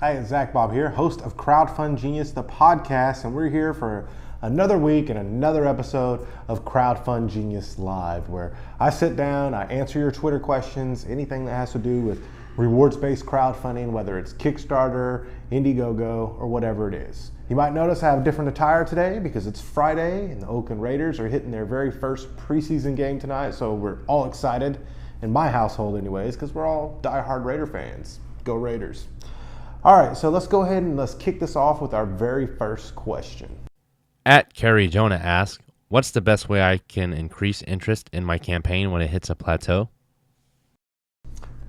Hi, it's ZacBob here, host of CrowdFund Genius, the podcast, and we're here for another week and another episode of CrowdFund Genius Live, where I sit down, I answer your Twitter questions, anything that has to do with rewards-based crowdfunding, whether it's Kickstarter, Indiegogo, or whatever it is. You might notice I have different attire today because it's Friday and the Oakland Raiders are hitting their very first preseason game tonight, so we're all excited, in my household anyways, because we're all diehard Raider fans. Go Raiders. All right, so let's go ahead and let's kick this off with our very first question. At Carrie Jonah asks, what's the best way I can increase interest in my campaign when it hits a plateau?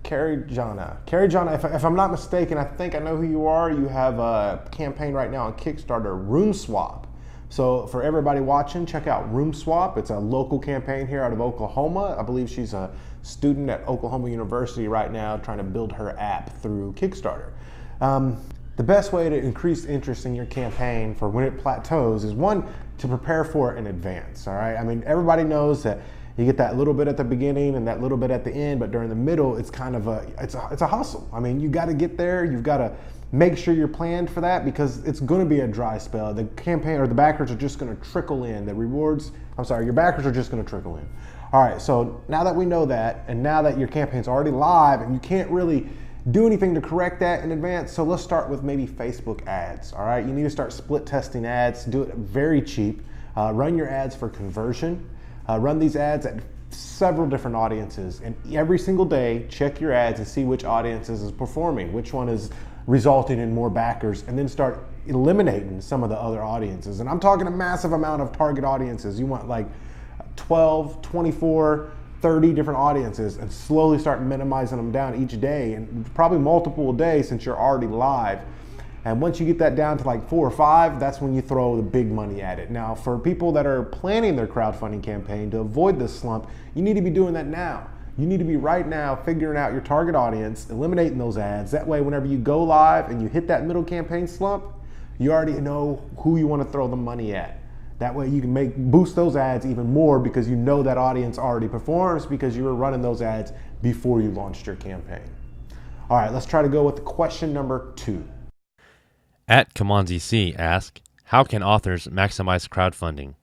Carrie Jonah, if I'm not mistaken, I think I know who you are. You have a campaign right now on Kickstarter, Room Swap. So for everybody watching, check out Room Swap. It's a local campaign here out of Oklahoma. I believe she's a student at Oklahoma University right now trying to build her app through Kickstarter. The best way to increase interest in your campaign for when it plateaus is one, to prepare for it in advance, all right? I mean, everybody knows that you get that little bit at the beginning and that little bit at the end, but during the middle, it's kind of it's a hustle. I mean, you gotta get there, you've gotta make sure you're planned for that because it's gonna be a dry spell. The campaign or the backers are just gonna trickle in. Your backers are just gonna trickle in. All right, so now that we know that, and now that your campaign's already live and you can't really do anything to correct that in advance, so let's start with maybe Facebook ads, all right? You need to start split testing ads, do it very cheap. Run your ads for conversion. Run these ads at several different audiences, and every single day, check your ads and see which audiences is performing, which one is resulting in more backers, and then start eliminating some of the other audiences. And I'm talking a massive amount of target audiences. You want like 12, 24, 30 different audiences and slowly start minimizing them down each day, and probably multiple a day since you're already live. And once you get that down to like 4 or 5, that's when you throw the big money at it. Now, for people that are planning their crowdfunding campaign to avoid this slump, you need to be doing that now. You need to be right now figuring out your target audience, eliminating those ads. That way, whenever you go live and you hit that middle campaign slump, you already know who you want to throw the money at. That way you can boost those ads even more because you know that audience already performs because you were running those ads before you launched your campaign. All right, let's try to go with question number 2. At Kamanzi C asks, how can authors maximize crowdfunding?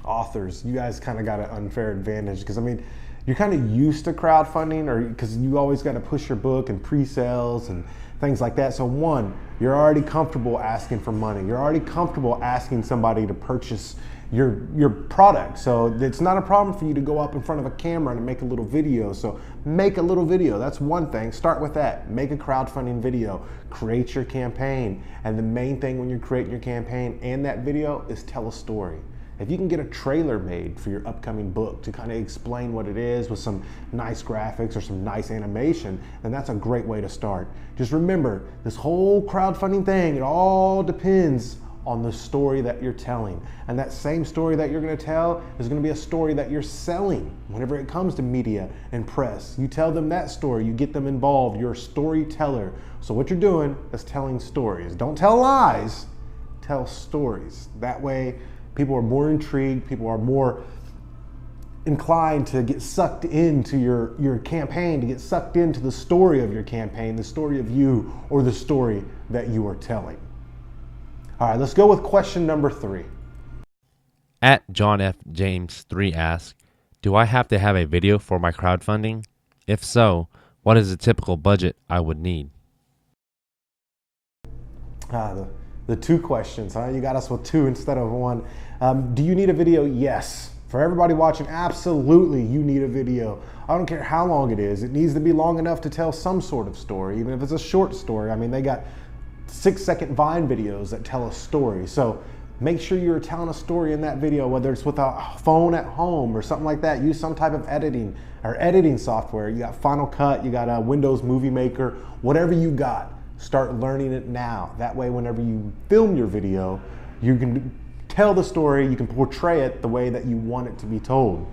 Authors, you guys kind of got an unfair advantage because I mean, you're kind of used to crowdfunding or because you always got to push your book and pre-sales and things like that. So one, you're already comfortable asking for money. You're already comfortable asking somebody to purchase your product. So it's not a problem for you to go up in front of a camera and make a little video. So make a little video. That's one thing. Start with that. Make a crowdfunding video. Create your campaign. And the main thing when you're creating your campaign and that video is tell a story. If you can get a trailer made for your upcoming book to kind of explain what it is with some nice graphics or some nice animation, then that's a great way to start. Just remember, this whole crowdfunding thing, it all depends on the story that you're telling. And that same story that you're gonna tell is gonna be a story that you're selling. Whenever it comes to media and press, you tell them that story, you get them involved, you're a storyteller. So what you're doing is telling stories. Don't tell lies, tell stories. That way, people are more intrigued, people are more inclined to get sucked into your campaign, to get sucked into the story of your campaign, the story of you, or the story that you are telling. All right, let's go with question number 3. At John F. James 3 asks, do I have to have a video for my crowdfunding? If so, what is the typical budget I would need? The 2 questions, huh? You got us with 2 instead of 1. Do you need a video? Yes. For everybody watching, absolutely you need a video. I don't care how long it is. It needs to be long enough to tell some sort of story, even if it's a short story. I mean, they got 6-second Vine videos that tell a story. So make sure you're telling a story in that video, whether it's with a phone at home or something like that. Use some type of editing software. You got Final Cut, you got a Windows Movie Maker, whatever you got. Start learning it now. That way, whenever you film your video, you can tell the story, you can portray it the way that you want it to be told.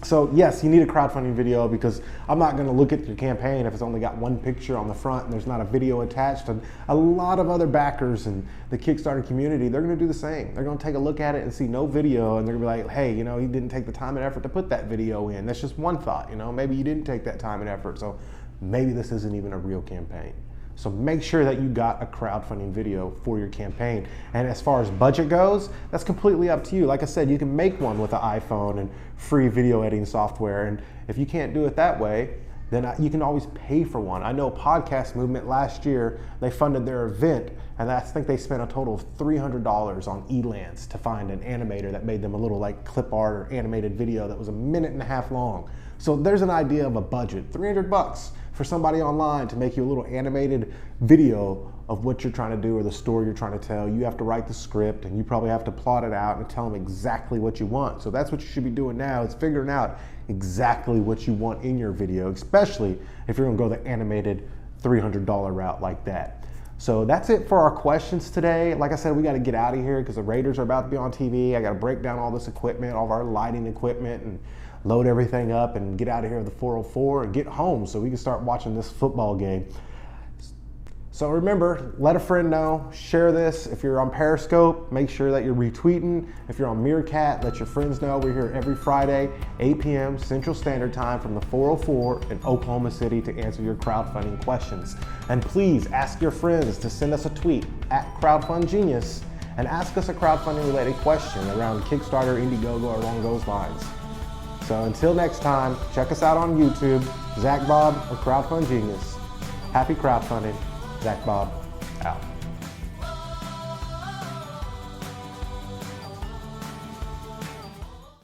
So yes, you need a crowdfunding video because I'm not gonna look at your campaign if it's only got 1 picture on the front and there's not a video attached. And a lot of other backers in the Kickstarter community, they're gonna do the same. They're gonna take a look at it and see no video and they're gonna be like, hey, you know, he didn't take the time and effort to put that video in. That's just one thought, you know, maybe you didn't take that time and effort. So maybe this isn't even a real campaign. So make sure that you got a crowdfunding video for your campaign. And as far as budget goes, that's completely up to you. Like I said, you can make one with an iPhone and free video editing software. And if you can't do it that way, then you can always pay for one. I know Podcast Movement last year, they funded their event, and I think they spent a total of $300 on Elance to find an animator that made them a little like clip art or animated video that was 1.5 minutes long. So there's an idea of a budget, $300 for somebody online to make you a little animated video of what you're trying to do or the story you're trying to tell. You have to write the script, and you probably have to plot it out and tell them exactly what you want. So that's what you should be doing now, is figuring out exactly what you want in your video, especially if you're gonna go the animated $300 route like that. So that's it for our questions today. Like I said, we gotta get out of here because the Raiders are about to be on TV. I gotta break down all this equipment, all of our lighting equipment, and load everything up and get out of here with the 404 and get home so we can start watching this football game. So remember, let a friend know, share this. If you're on Periscope, make sure that you're retweeting. If you're on Meerkat, let your friends know. We're here every Friday, 8 p.m. Central Standard Time from the 404 in Oklahoma City to answer your crowdfunding questions. And please ask your friends to send us a tweet at CrowdFund Genius and ask us a crowdfunding related question around Kickstarter, Indiegogo, or along those lines. So until next time, check us out on YouTube, ZacBob or CrowdFund Genius. Happy crowdfunding. ZacBob out.